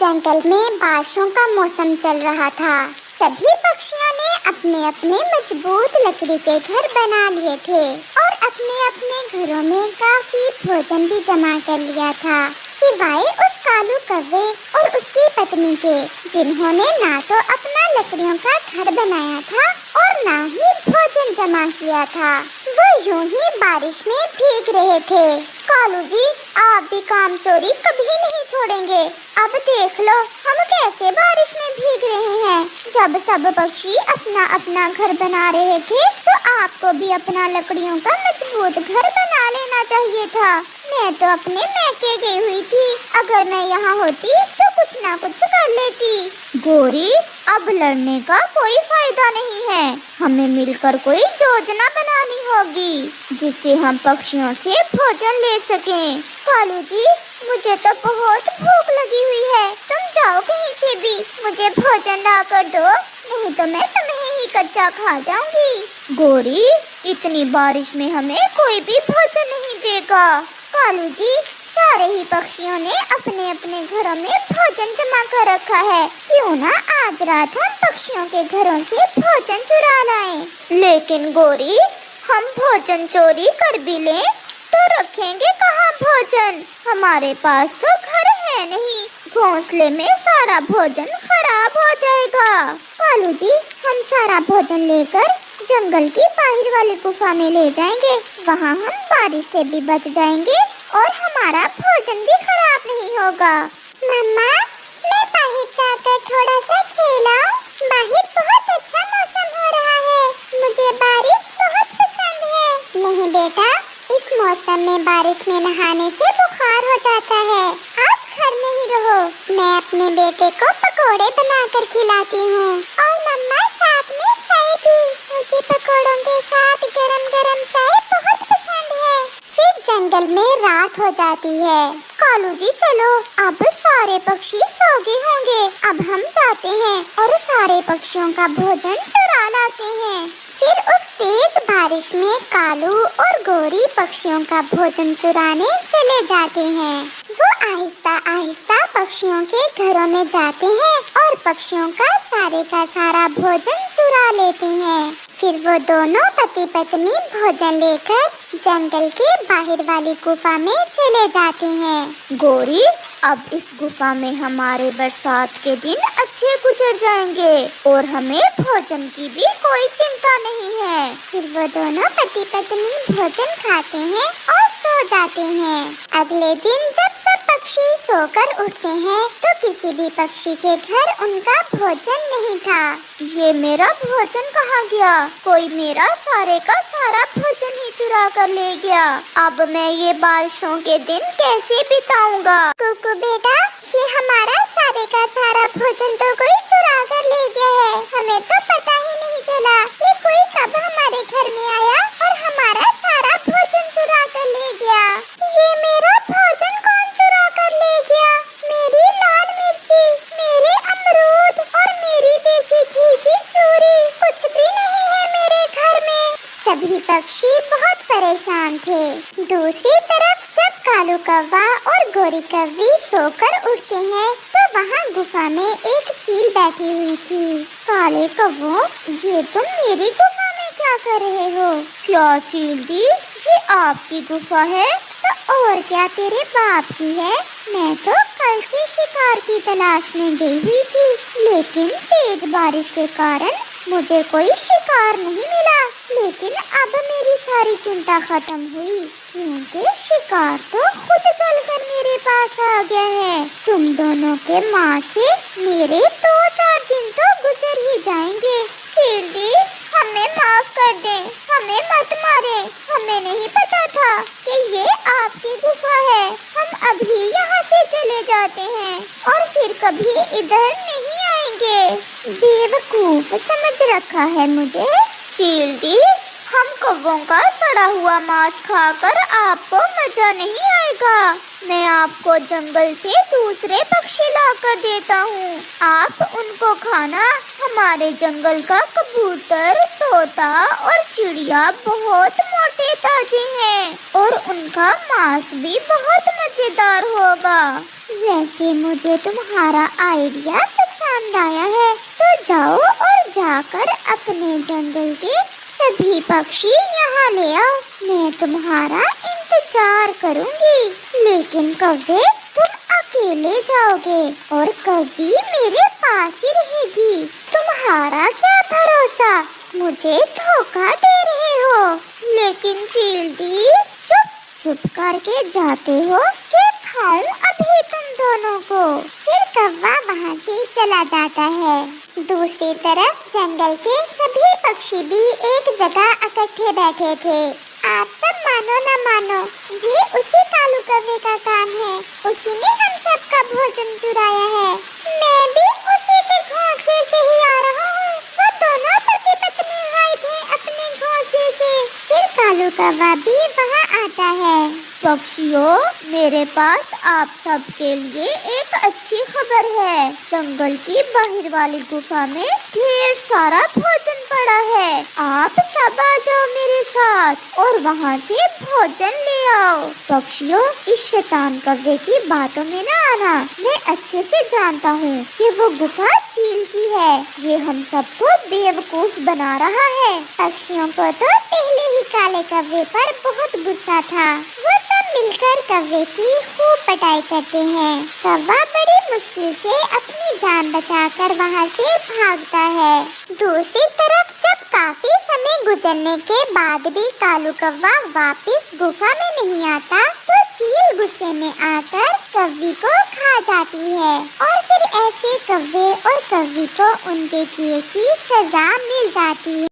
जंगल में बारिशों का मौसम चल रहा था। सभी पक्षियों ने अपने अपने मजबूत लकड़ी के घर बना लिए थे और अपने अपने घरों में काफी भोजन भी जमा कर लिया था, सिवाय उस कालू कौवे और उसकी पत्नी के, जिन्होंने ना तो अपना लकड़ियों का घर बनाया था और ना ही भोजन जमा किया था। वो यूं ही बारिश में भीग रहे थे। कालू जी, आप भी काम चोरी कभी नहीं छोड़ेंगे। अब देख लो हम कैसे बारिश में भीग रहे हैं। जब सब पक्षी अपना अपना घर बना रहे थे तो आपको भी अपना लकड़ियों का मजबूत घर बना लेना चाहिए था। मैं तो अपने मैके गई हुई थी। अगर मैं यहाँ होती तो कुछ ना कुछ कर लेती। गोरी, अब लड़ने का कोई फायदा नहीं है। हमें मिलकर कोई योजना बनानी होगी जिससे हम पक्षियों से भोजन ले सकें। कालू जी, मुझे तो बहुत भूख लगी हुई है। तुम जाओ कहीं से भी, मुझे भोजन ला कर दो, नहीं तो मैं तुम्हें ही कच्चा खा जाऊंगी। गोरी, इतनी बारिश में हमें कोई भी भोजन नहीं देगा। कालू जी, सारे ही पक्षियों ने अपने अपने घरों में भोजन जमा कर रखा है। क्यों ना आज रात हम पक्षियों के घरों से भोजन चुरा लाएं। लेकिन गोरी, हम भोजन चोरी कर भी लें तो रखेंगे कहाँ भोजन? हमारे पास तो घर है नहीं। घोंसले में सारा भोजन खराब हो जाएगा। कालू जी, हम सारा भोजन लेकर जंगल की बाहर वाली गुफा में ले जाएंगे। वहाँ हम बारिश से भी बच जाएंगे और हमारा भोजन भी खराब नहीं होगा। मम्मा, मैं बाहर जाकर थोड़ा सा खेला। बाहर बहुत अच्छा मौसम हो रहा है। मुझे बारिश बहुत पसंद है। नहीं बेटा, इस मौसम में बारिश में नहाने से बुखार हो जाता है। आप घर में ही रहो। मैं अपने बेटे को पकोड़े बनाकर खिलाती हूँ। और मम्मा, साथ में चाय भी। मुझे पकोड़ों के साथ गरम गरम चाय बहुत पसंद है। फिर जंगल में रात हो जाती है। कालू जी, चलो, अब सारे पक्षी सो गए होंगे। अब हम जाते हैं और सारे पक्षियों का भोजन चुरा लाते हैं। फिर उस तेज बारिश में कालू और गोरी पक्षियों का भोजन चुराने चले जाते हैं। वो आहिस्ता आहिस्ता पक्षियों के घरों में जाते हैं और पक्षियों का सारा भोजन चुरा लेते हैं। फिर वो दोनों पति पत्नी भोजन लेकर जंगल के बाहर वाली गुफा में चले जाते हैं। गोरी, अब इस गुफा में हमारे बरसात के दिन अच्छे गुजर जाएंगे और हमें भोजन की भी कोई चिंता नहीं है। फिर वो दोनों पति पत्नी भोजन खाते हैं और सो जाते हैं। अगले दिन जब सब पक्षी सोकर उठते हैं तो किसी भी पक्षी के घर उनका भोजन नहीं था। ये मेरा भोजन कहाँ गया? कोई मेरा सारे का सारा भोजन ही चुरा कर ले गया। अब मैं ये बारिशों के दिन कैसे बिताऊंगा? कुकू बेटा, ये हमारा सारे का सारा भोजन तो कोई चुरा कर ले गया है। हमें तो पता ही नहीं चला कि कोई कब हमारे घर में आया और हमारा सारा भोजन चुरा कर ले गया। ये मेरा भोजन कौन चुरा कर ले गया? मेरी लाल मिर्ची, मेरे अमरूद और मेरी देसी घी की चूरी, कुछ भी नहीं है मेरे घर में। सभी पक्षी बहुत परेशान थे। दूसरी तरफ जब कालू कौवा और गोरी कौवी सोकर उठते हैं तो वहाँ गुफा में एक चील बैठी हुई थी। काले कौवो, ये तुम मेरी गुफा में क्या कर रहे हो? क्या चील दी, ये आपकी गुफा है? तो और क्या तेरे बाप की है? मैं तो कल से शिकार की तलाश में गई हुई थी, लेकिन तेज बारिश के कारण मुझे कोई शिकार नहीं मिला। लेकिन अब मेरी सारी चिंता खत्म हुई, क्योंकि शिकार तो खुद चलकर मेरे पास आ गया है। तुम दोनों के माँ से मेरे 2-4 दिन तो गुजर ही जाएंगे। चील दी, हमें माफ कर दें, हमें मत मारे। हमें नहीं पता था कि ये आपकी गुफा है। हम अभी यहाँ से चले जाते हैं और फिर कभी इधर नहीं आएंगे। बेवकूफ समझ रखा है मुझे। चील दी, हम कौवों का सड़ा हुआ मांस खाकर आपको मजा नहीं आएगा। मैं आपको जंगल से दूसरे पक्षी लाकर देता हूँ, आप उनको खाना। हमारे जंगल का कबूतर, तोता और चिड़िया बहुत मोटे ताजे हैं और उनका मांस भी बहुत मजेदार होगा। वैसे मुझे तुम्हारा आइडिया पसंद आया है, तो जाओ और जाकर अपने जंगल के सभी पक्षी यहाँ ले आओ। मैं तुम्हारा इंतजार करूँगी। लेकिन कौवे, तुम अकेले जाओगे और कभी मेरे पास ही रहेगी। तुम्हारा क्या भरोसा, मुझे धोखा दे रहे हो। लेकिन चीलटी, चुप चुप करके जाते हो कि खाऊं अभी तुम दोनों को। फिर कौवा वहाँ से चला जाता है। दूसरी तरफ जंगल के सभी पक्षी भी एक जगह इकट्ठे बैठे थे। आप सब मानो न मानो, ये उसी कालू कौवे का काम है। उसी ने हम सबका भोजन चुराया है। मैं भी उसी के घोंसले से ही आ रहा हूँ। वो दोनों पति पत्नी आए थे अपने घोंसले से। फिर कालू कौवा भी वहाँ आता है। पक्षियों, मेरे पास आप सब के लिए एक अच्छी खबर है। जंगल की बाहर वाली गुफा में ढेर सारा भोजन पड़ा है। आप सब आ जाओ मेरे साथ और वहाँ से भोजन ले आओ। पक्षियों, इस शैतान कौवे की बातों में न आना। मैं अच्छे से जानता हूँ कि वो गुफा चील की है। ये हम सबको बेवकूफ बना रहा है। पक्षियों को तो पहले ही काले कौवे पर बहुत गुस्सा था। वो सब मिलकर कौवे की खूब पिटाई करते हैं। कौवा बड़ी मुश्किल से अपनी जान बचाकर वहाँ से भागता है। दूसरी तरफ जब काफी समय गुजरने के बाद भी कालू कौवा वापस गुफा में नहीं आता, तो चील गुस्से में आकर कौवे को खा जाती है। और फिर ऐसे कौवे और कौवी को उनके किए की सजा मिल जाती है।